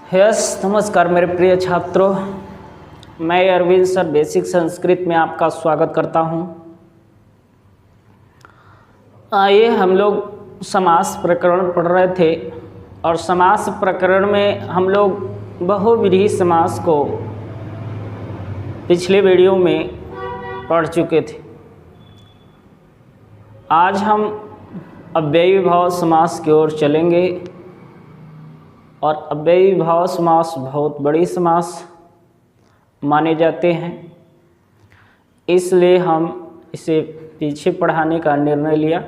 नमस्कार मेरे प्रिय छात्रों, मैं अरविंद सर बेसिक संस्कृत में आपका स्वागत करता हूं। आइए हम लोग समास प्रकरण पढ़ रहे थे और समास प्रकरण में हम लोग बहुव्रीहि समास को पिछले वीडियो में पढ़ चुके थे। आज हम अव्ययीभाव समास की ओर चलेंगे और अव्ययीभाव समास बहुत बड़ी समास माने जाते हैं, इसलिए हम इसे पीछे पढ़ाने का निर्णय लिया।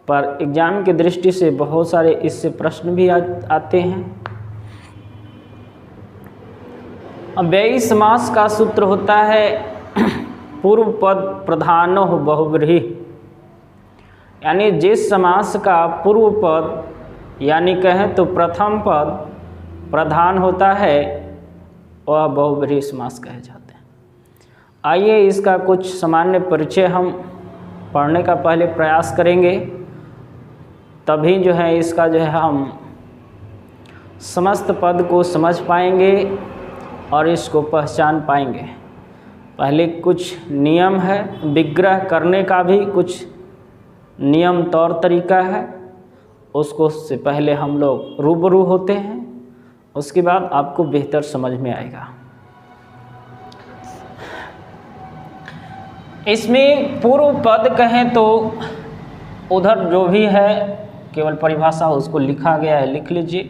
पर एग्जाम की दृष्टि से बहुत सारे इससे प्रश्न भी आते हैं। अव्ययी समास का सूत्र होता है पूर्व पद प्रधानो बहुव्रीहि, यानी जिस समास का पूर्व पद यानी कहें तो प्रथम पद प्रधान होता है वह बहुव्रीहि समास कहे जाते हैं। आइए इसका कुछ सामान्य परिचय हम पढ़ने का पहले प्रयास करेंगे, तभी जो है इसका जो है हम समस्त पद को समझ पाएंगे और इसको पहचान पाएंगे। पहले कुछ नियम है, विग्रह करने का भी कुछ नियम तौर तरीका है, उसको से पहले हम लोग रूबरू होते हैं, उसके बाद आपको बेहतर समझ में आएगा। इसमें पूर्व पद कहें तो उधर जो भी है केवल परिभाषा उसको लिखा गया है, लिख लीजिए।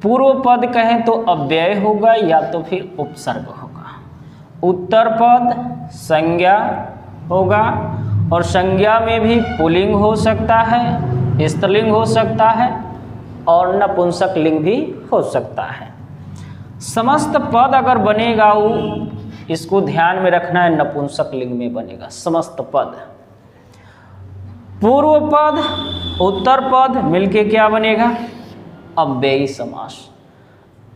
पूर्व पद कहें तो अव्यय होगा या तो फिर उपसर्ग होगा। उत्तर पद संज्ञा होगा और संज्ञा में भी पुल्लिंग हो सकता है, स्त्रीलिंग हो सकता है और नपुंसक लिंग भी हो सकता है। समस्त पद अगर बनेगा वो इसको ध्यान में रखना है, नपुंसक लिंग में बनेगा समस्त पद। पूर्व पद उत्तर पद मिलके क्या बनेगा? अव्ययी समास,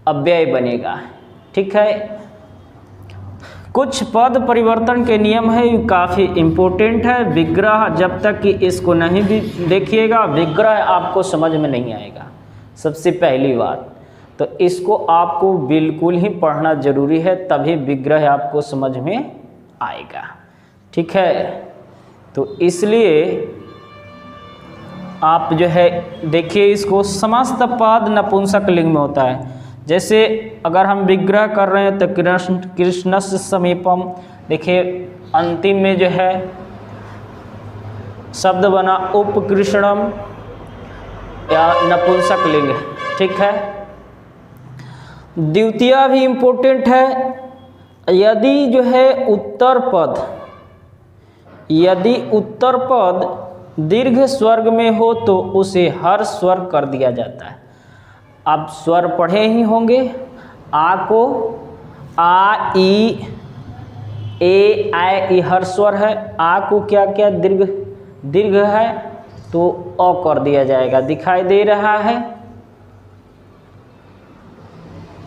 अव्यय बनेगा। ठीक है, कुछ पद परिवर्तन के नियम है, ये काफ़ी इम्पोर्टेंट है। विग्रह जब तक कि इसको नहीं भी देखिएगा, विग्रह आपको समझ में नहीं आएगा। सबसे पहली बात तो इसको आपको बिल्कुल ही पढ़ना जरूरी है, तभी विग्रह आपको समझ में आएगा। ठीक है, तो इसलिए आप जो है देखिए इसको समस्त पद नपुंसक लिंग में होता है। जैसे अगर हम विग्रह कर रहे हैं तो कृष्णस्य समीपम, देखिए अंतिम में जो है शब्द बना उपकृष्णम या नपुंसक लिंग। ठीक है, द्वितीय भी इम्पोर्टेंट है। यदि जो है उत्तर पद दीर्घ स्वर्ग में हो तो उसे हर स्वर कर दिया जाता है। आप स्वर पढ़े ही होंगे, आ को आ ई ए आई हर स्वर है। आ को क्या क्या दीर्घ है तो अ कर दिया जाएगा। दिखाई दे रहा है?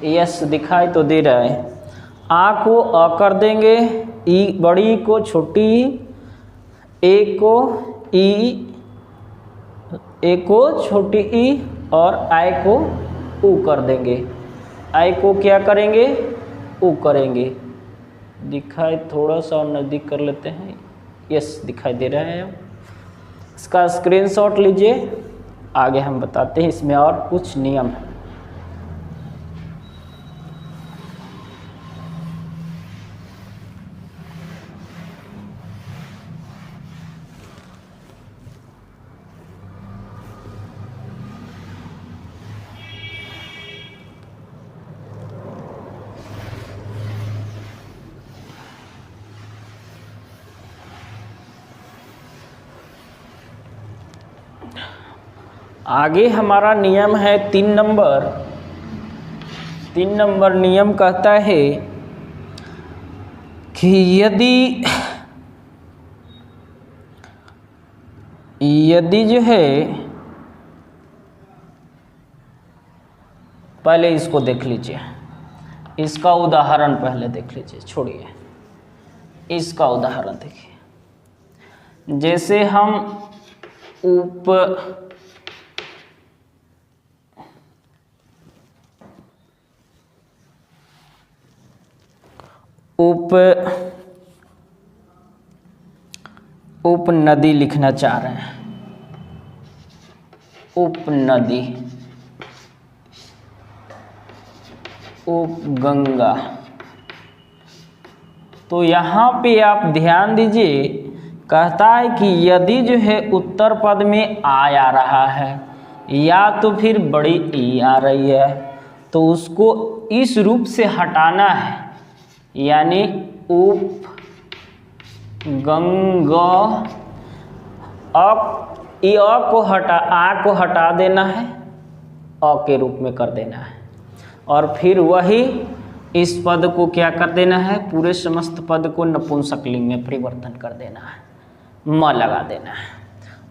यस, दिखाई तो दे रहा है। आ को अ कर देंगे, ई बड़ी को छोटी, ए को छोटी ई और आई को ऊ कर देंगे। आई को क्या करेंगे? ऊ करेंगे। दिखाई थोड़ा सा और नज़दीक कर लेते हैं। यस, दिखाई दे रहा है। इसका स्क्रीनशॉट लीजिए, आगे हम बताते हैं। इसमें और कुछ नियम है। आगे हमारा नियम है 3 नंबर। 3 नंबर नियम कहता है कि यदि जो है, पहले इसको देख लीजिए, इसका उदाहरण पहले देख लीजिए, छोड़िए इसका उदाहरण देखिए। जैसे हम उपनदी लिखना चाह रहे हैं, उपनदी, उपगंगा। तो यहाँ पे आप ध्यान दीजिए, कहता है कि यदि जो है उत्तर पद में आ रहा है या तो फिर बड़ी ई आ रही है तो उसको इस रूप से हटाना है, यानी उप गंगा, को हटा, आ को हटा देना है, अ के रूप में कर देना है, और फिर वही इस पद को क्या कर देना है, पूरे समस्त पद को नपुंसकलिंग में परिवर्तन कर देना है, म लगा देना है।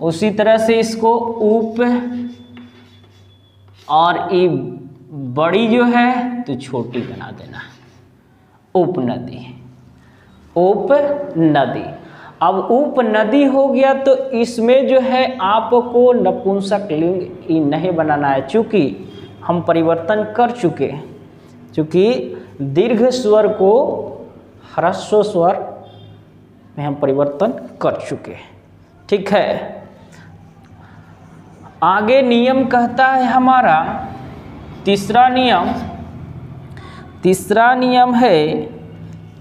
उसी तरह से इसको उप और ई बड़ी जो है तो छोटी बना देना है, उपनदी, उपनदी। अब उपनदी हो गया तो इसमें जो है आपको नपुंसकलिंग ई नहीं बनाना है, चूँकि हम परिवर्तन कर चुके हैं, चूँकि दीर्घ स्वर को ह्रस्व स्वर में हम परिवर्तन कर चुके हैं। ठीक है, आगे नियम कहता है हमारा तीसरा नियम है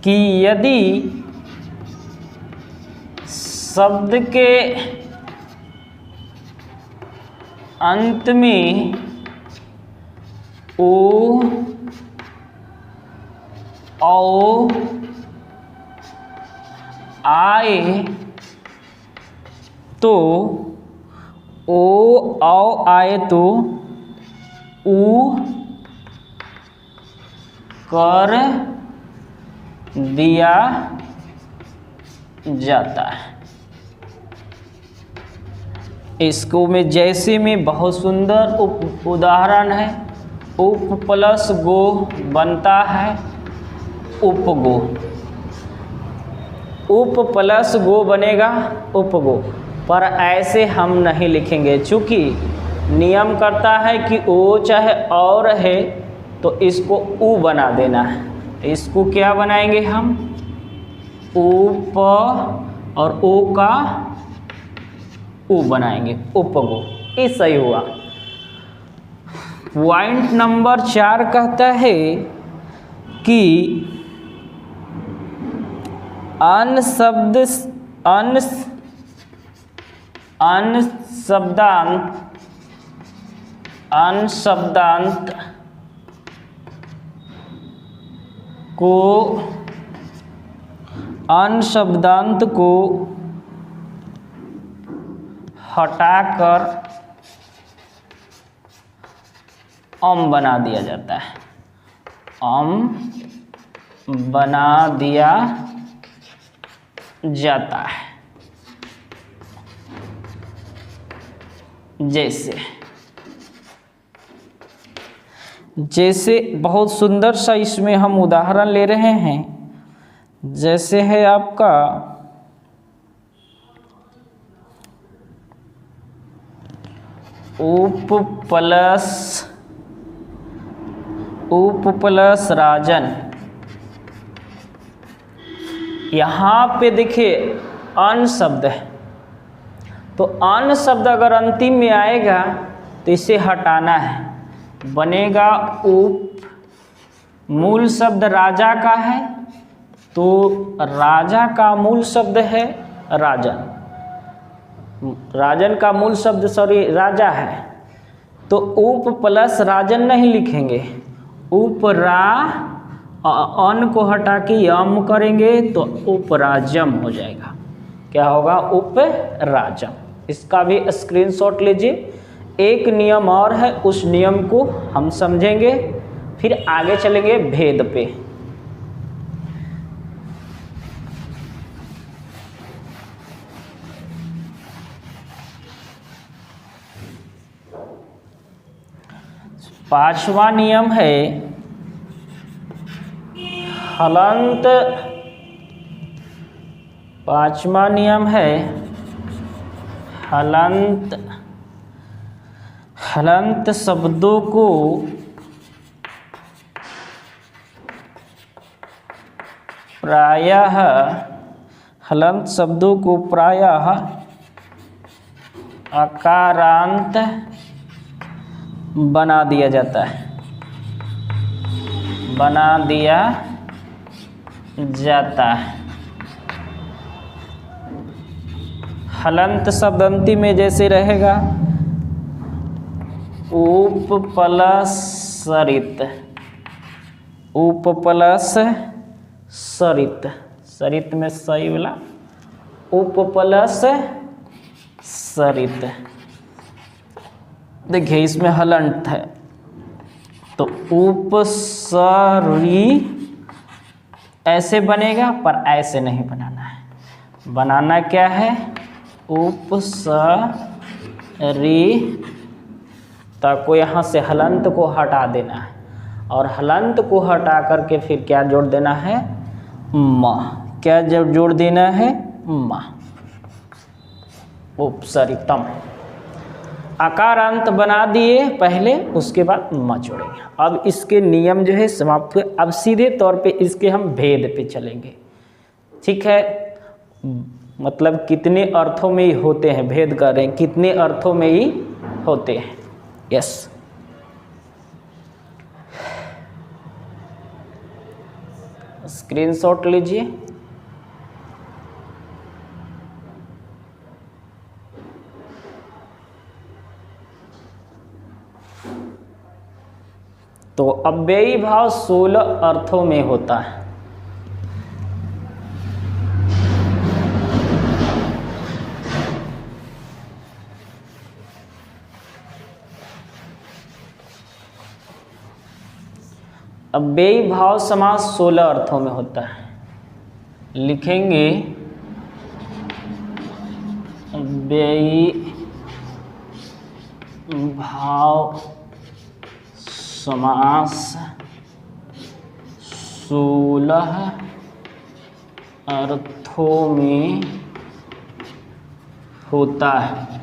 कि यदि शब्द के अंत में ओ, औ आए तो ओ, औ आए तो ऊ कर दिया जाता है। इसको में जैसे में बहुत सुंदर उदाहरण है, उप प्लस गो बनता है उपगो, उप प्लस गो बनेगा उपगो, पर ऐसे हम नहीं लिखेंगे, चूँकि नियम करता है कि ओ चाहे और है तो इसको ऊ बना देना है। इसको क्या बनाएंगे हम, उप और ओ का ऊ बनाएंगे, उपगो। ये सही हुआ। पॉइंट नंबर 4 कहता है कि अन शब्दांत को हटाकर अम बना दिया जाता है, अम बना दिया जाता है। जैसे बहुत सुंदर सा इसमें हम उदाहरण ले रहे हैं, जैसे है आपका उप प्लस राजन। यहाँ पे देखिए अन शब्द है, तो अन शब्द अगर अंतिम में आएगा तो इसे हटाना है, बनेगा उप, मूल शब्द राजा का है तो राजा का मूल शब्द है राजन, राजन का मूल शब्द राजा है, तो उप प्लस राजन नहीं लिखेंगे, उपरा, अन को हटा के यम करेंगे तो उपराजम हो जाएगा। क्या होगा, उपराजम। इसका भी स्क्रीनशॉट लीजिए। एक नियम और है, उस नियम को हम समझेंगे, फिर आगे चलेंगे भेद पे। पांचवा नियम है हलंत। पांचवा नियम है हलंत। हलंत शब्दों को प्रायः हलंत शब्दों को प्रायः अकारांत बना दिया जाता है, बना दिया जाता है। हलंत शब्द अंति में जैसे रहेगा उप प्लस सरित, उप प्लस सरित, सरित में सही वाला उप प्लस सरित। देखिए इसमें हलंत है तो उपसरी ऐसे बनेगा, पर ऐसे नहीं बनाना है। बनाना क्या है? उपसरी, ताको यहाँ से हलंत को हटा देना है, और हलंत को हटा करके फिर क्या जोड़ देना है? म। क्या जब जोड़ देना है? म। उपसरितम। आकारांत बना दिए पहले, उसके बाद म जोड़ेंगे। अब इसके नियम जो है समाप्त हुए। अब सीधे तौर पे इसके हम भेद पे चलेंगे। ठीक है, मतलब कितने अर्थों में ही होते हैं, भेद कर रहे हैं, कितने अर्थों में ही होते हैं। यस, स्क्रीनशॉट लीजिए। तो अव्ययी भाव 16 अर्थों में होता है। अव्ययी भाव समास 16 अर्थों में होता है। लिखेंगे अव्ययी भाव समास 16 अर्थों में होता है।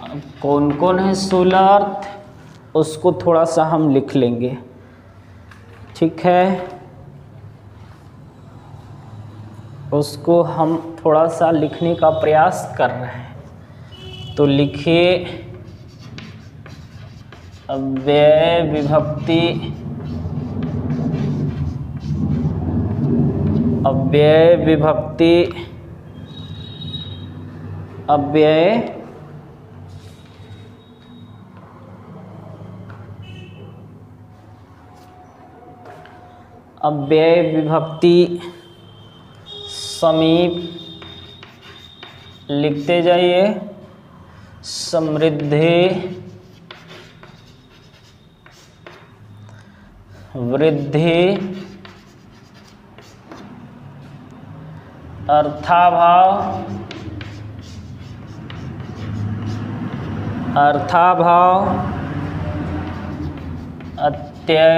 अब कौन कौन है 16 अर्थ, उसको थोड़ा सा हम लिख लेंगे। ठीक है, उसको हम थोड़ा सा लिखने का प्रयास कर रहे हैं। तो लिखिए अव्यय विभक्ति, अव्यय विभक्ति, अव्यय अव्यय विभक्ति समीप लिखते जाइए। समृद्धि, वृद्धि, अर्थाभाव, अर्थाभाव, अत्यय,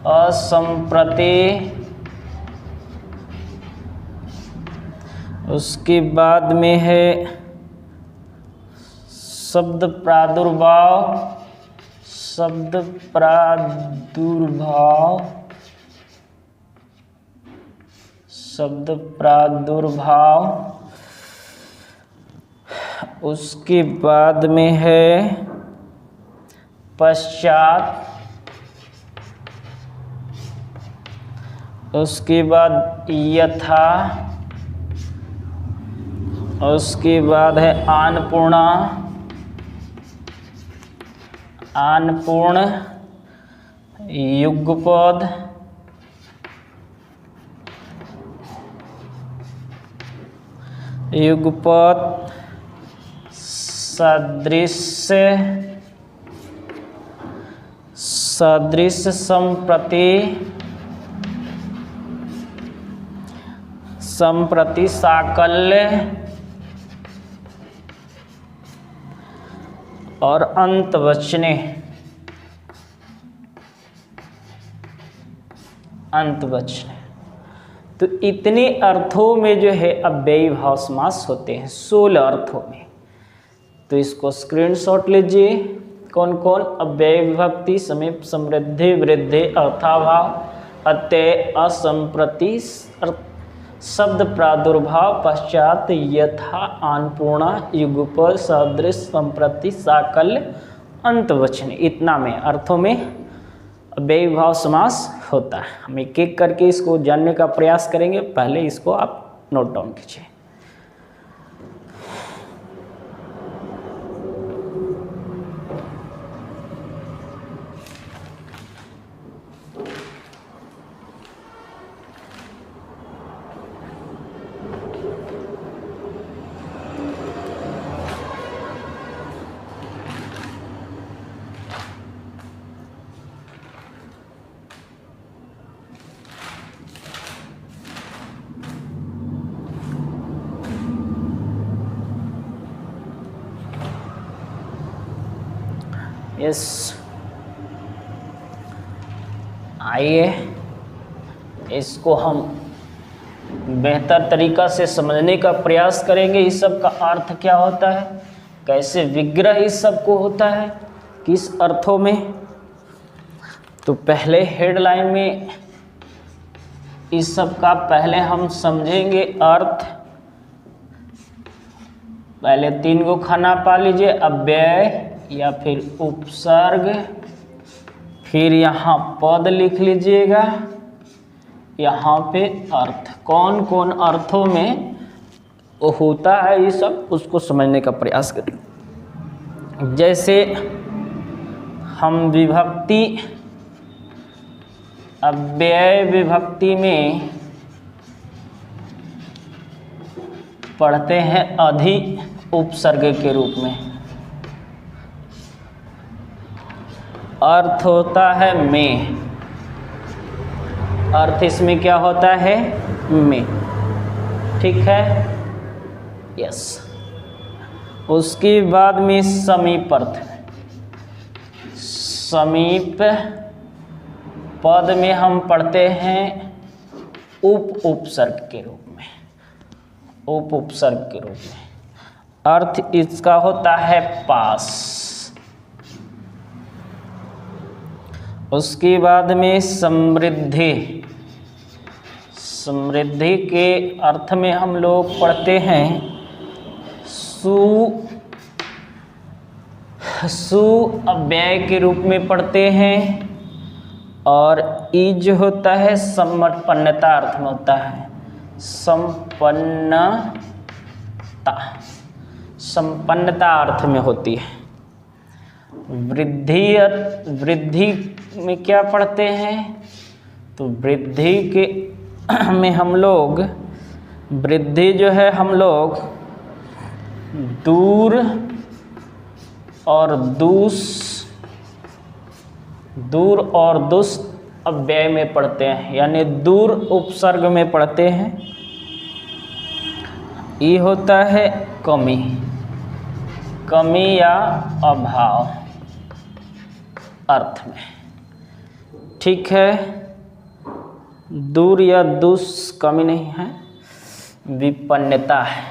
असंप्रति, उसके बाद में है शब्द प्रादुर्भाव, शब्द प्रादुर्भाव, शब्द प्रादुर्भाव। उसके बाद में है पश्चात, उसके बाद यथा, उसके बाद है आनपूर्णा, आनपूर्ण, युगपद, युगपद, सदृश्य, सदृश्य, संप्रति, संप्रति, साकल्य और अंतवचने, अंतवचने। तो इतने अर्थों में जो है अव्ययी भाव समास होते हैं, 16 अर्थों में। तो इसको स्क्रीनशॉट लीजिए कौन कौन? अव्यय विभक्ति, समीप, समृद्धि, वृद्धि, अर्थाभाव, अत्यय, असंप्रति, शब्द प्रादुर्भाव, पश्चात, यथा, अन्नपूर्णा, युगपद, सदृश, संप्रति, साकल्य, अंतवचन। इतना में अर्थों में अव्यय भाव समास होता है। हम एक एक करके इसको जानने का प्रयास करेंगे, पहले इसको आप नोट डाउन कीजिए। यस, आइए इसको हम बेहतर तरीका से समझने का प्रयास करेंगे। इस सब का अर्थ क्या होता है, कैसे विग्रह इस सब को होता है, किस अर्थों में। तो पहले हेडलाइन में इस सब का पहले हम समझेंगे अर्थ। पहले 3 को खाना पा लीजिए, अव्यय या फिर उपसर्ग, फिर यहाँ पद लिख लीजिएगा, यहाँ पे अर्थ। कौन कौन अर्थों में होता है ये सब, उसको समझने का प्रयास करें। जैसे हम विभक्ति, अव्यय विभक्ति में पढ़ते हैं अधि उपसर्ग के रूप में। अर्थ होता है में, अर्थ इसमें क्या होता है? में। ठीक है, यस। उसके बाद में समीप अर्थ, समीप पद में हम पढ़ते हैं उपसर्ग के रूप में, उपसर्ग के रूप में। अर्थ इसका होता है पास। उसके बाद में समृद्धि, समृद्धि के अर्थ में हम लोग पढ़ते हैं सु अव्यय के रूप में पढ़ते हैं, और ई जो होता है संपन्नता अर्थ में होता है, संपन्नता, संपन्नता अर्थ में होती है। वृद्धि, वृद्धि में क्या पढ़ते हैं? तो वृद्धि के में हम लोग, वृद्धि जो है हम लोग दूर और दुस अव्यय में पढ़ते हैं, यानी दूर उपसर्ग में पढ़ते हैं। ये होता है कमी, कमी या अभाव अर्थ में। ठीक है, दूर या दुस कमी नहीं है, विपन्नता है,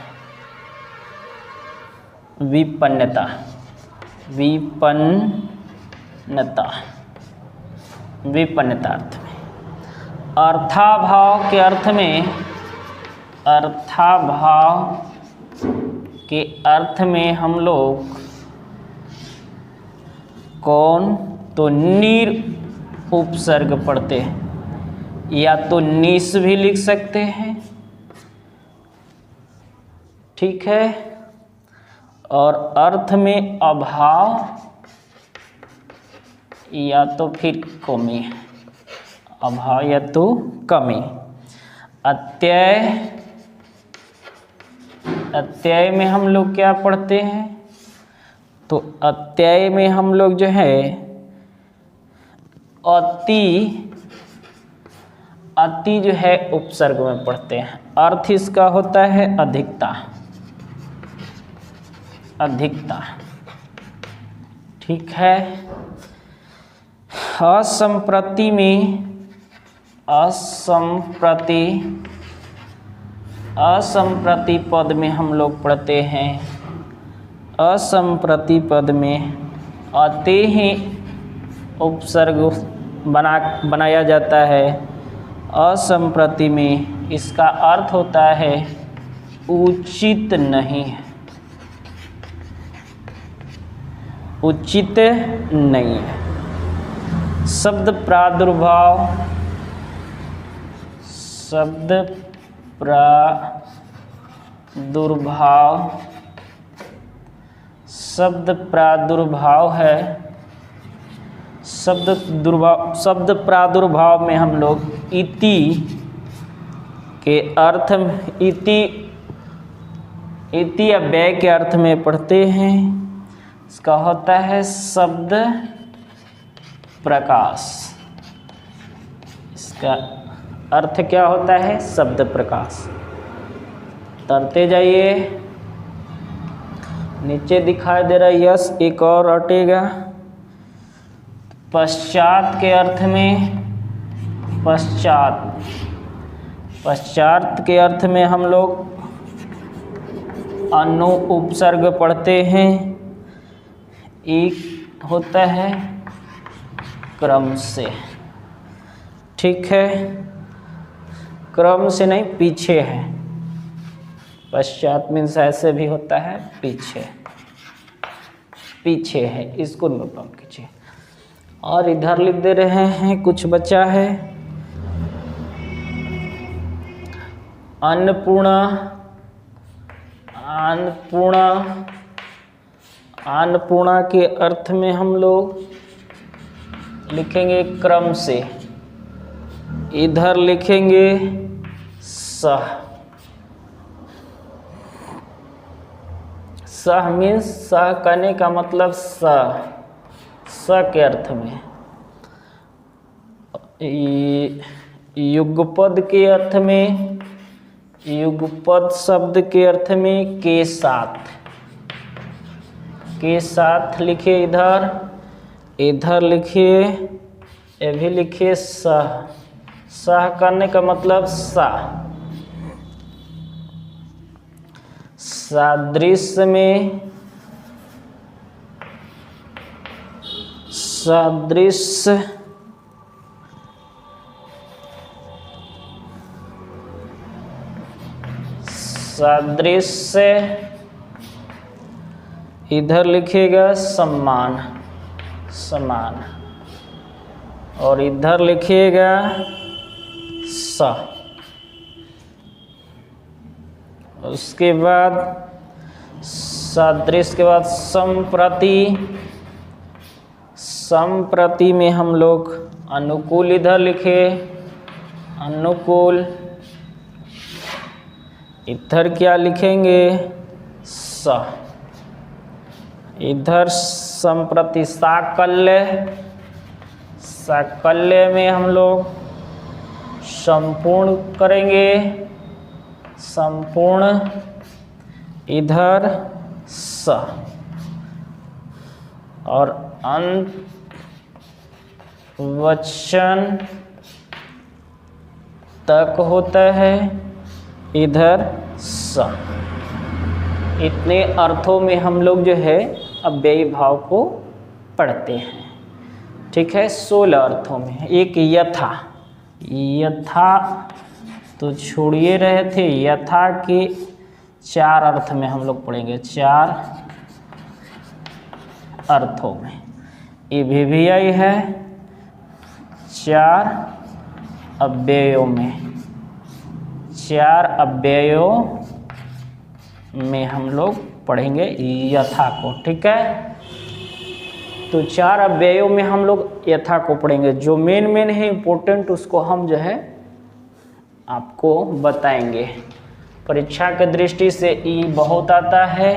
विपन्नता, विपन्नता, विपन्नता अर्थ में। अर्थाभाव के अर्थ में, अर्थाभाव के अर्थ में हम लोग कौन? तो नीर उपसर्ग पढ़ते हैं, या तो निस भी लिख सकते हैं। ठीक है, और अर्थ में अभाव या तो फिर कमी, अभाव या तो कमी। अत्यय, अत्यय में हम लोग क्या पढ़ते हैं? तो अत्यय में हम लोग जो है अति, अति जो है उपसर्ग में पढ़ते हैं। अर्थ इसका होता है अधिकता, अधिकता। ठीक है, असंप्रति में, असंप्रति, असंप्रति पद में हम लोग पढ़ते हैं, असंप्रति पद में आते ही उपसर्ग बनाया जाता है। असंप्रति में इसका अर्थ होता है उचित नहीं है, उचित नहीं है। शब्द प्रादुर्भाव, शब्द प्रादुर्भाव है। शब्द प्रादुर्भाव में हम लोग इति के अर्थ इति अव्यय के अर्थ में पढ़ते हैं। इसका होता है शब्द प्रकाश। इसका अर्थ क्या होता है? शब्द प्रकाश। तरते जाइए, नीचे दिखाई दे रहा है यस, एक और हटेगा। पश्चात के अर्थ में, पश्चात के अर्थ में हम लोग अनु उपसर्ग पढ़ते हैं। एक होता है क्रम से, ठीक है, क्रम से नहीं, पीछे है। पश्चात मीन्स ऐसे भी होता है, पीछे, पीछे है, इसको नोट डाउन कीजिए। और इधर लिख दे रहे हैं, कुछ बचा है। अन्नपूर्णा, अन्नपूर्णा, अन्नपूर्णा के अर्थ में हम लोग लिखेंगे क्रम से। इधर लिखेंगे सह। सह मीन्स, सह कहने का मतलब स के अर्थ में। युगपद के अर्थ में, युगपद शब्द के अर्थ में के साथ लिखिए। इधर लिखिए, ये भी लिखिए सह। सह करने का मतलब सा। सादृश्य में, सादृश्य, सादृश्य, इधर लिखिएगा सम्मान, समान, और इधर लिखिएगा स। उसके बाद सादृश्य के बाद संप्रति। संप्रति में हम लोग अनुकूल, इधर लिखे अनुकूल। इधर क्या लिखेंगे? स। इधर संप्रति साकल्य। साकल्य में हम लोग संपूर्ण करेंगे, संपूर्ण। इधर स। और अंत वचन तक होता है, इधर स। इतने अर्थों में हम लोग जो है अव्ययी भाव को पढ़ते हैं, ठीक है। 16 अर्थों में। एक यथा, यथा तो छोड़िए रहे थे, यथा के 4 अर्थ में हम लोग पढ़ेंगे, 4 अर्थों में। ये भी आई है 4 अव्ययों में, 4 अव्ययों में हम लोग पढ़ेंगे यथा को, ठीक है। तो 4 अव्ययों में हम लोग यथा को पढ़ेंगे। जो मेन है इम्पोर्टेंट, उसको हम जो है आपको बताएंगे। परीक्षा के दृष्टि से ई बहुत आता है।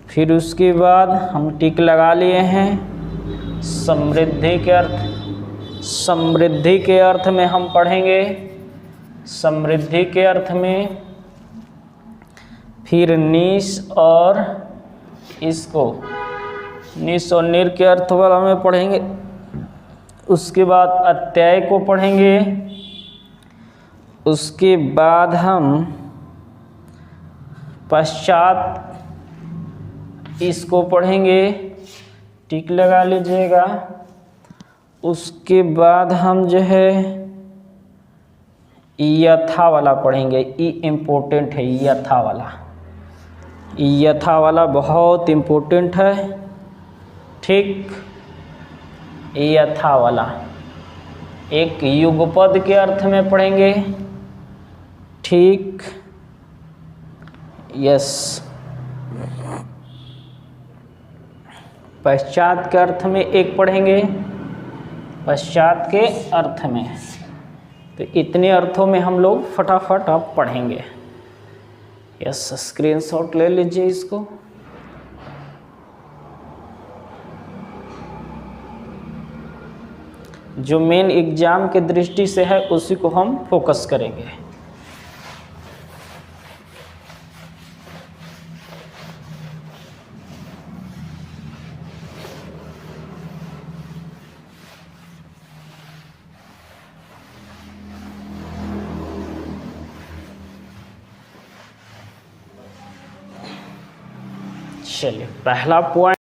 फिर उसके बाद हम टिक लगा लिए हैं। समृद्धि के अर्थ, समृद्धि के अर्थ में हम पढ़ेंगे, समृद्धि के अर्थ में। फिर निस और इसको, निस और निर के अर्थ वाला में पढ़ेंगे। उसके बाद अत्यय को पढ़ेंगे। उसके बाद हम पश्चात इसको पढ़ेंगे। टिक लगा लीजिएगा। उसके बाद हम जो है यथा वाला पढ़ेंगे। ई इम्पोर्टेंट है, यथा वाला। यथा वाला बहुत इम्पोर्टेंट है, ठीक। यथा वाला एक युगपद के अर्थ में पढ़ेंगे, ठीक। यस, पश्चात के अर्थ में एक पढ़ेंगे, पश्चात के अर्थ में। तो इतने अर्थों में हम लोग फटाफट अब पढ़ेंगे। यस, स्क्रीनशॉट ले लीजिए इसको। जो मेन एग्जाम के दृष्टि से है उसी को हम फोकस करेंगे। चलिए, पहला पॉइंट